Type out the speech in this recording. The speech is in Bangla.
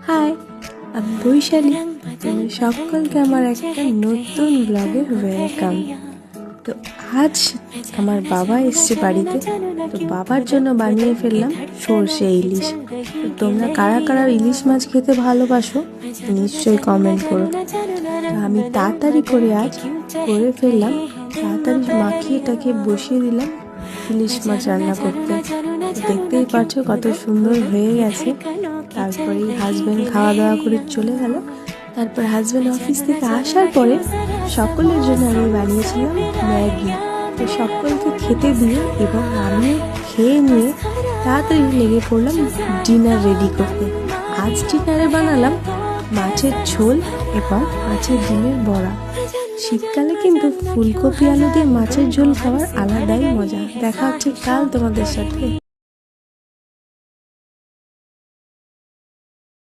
হাই, আমি বৈশালী। তুমি সকলকে আমার একটা নতুন ব্লগে ওয়েলকাম। তো আজ আমার বাবা এসছে বাড়িতে, তো বাবার জন্য বানিয়ে ফেললাম সর্ষে ইলিশ। তো তোমরা কারা কারা ইলিশ মাছ খেতে ভালোবাসো নিশ্চয়ই কমেন্ট করো। তো আমি তাড়াতাড়ি করে আজ করে ফেললাম, তাড়াতাড়ি মাখিয়েটাকে বসিয়ে দিলাম ইলিশ মাছ রান্না করতে। দেখতেই পাচ্ছো কত সুন্দর হয়ে গেছে। তারপরে হাজব্যান্ড খাওয়া দাওয়া করে চলে গেল। তারপর হাজব্যান্ড অফিস থেকে আসার পরে সকলের জন্য আমি বানিয়েছিলাম ম্যাগি। তো সকলকে খেতে দিয়ে এবং আমি খেয়ে নিয়ে তাড়াতাড়ি লেগে পড়লাম ডিনার রেডি করতে। আজ ডিনারে বানালাম মাছের ঝোল এবং মাছের ডিমের বড়া। শীতকালে কিন্তু ফুলকপি আলু দিয়ে মাছের ঝোল খাওয়ার আলাদাই মজা। দেখা হচ্ছে কাল তোমাদের সাথে।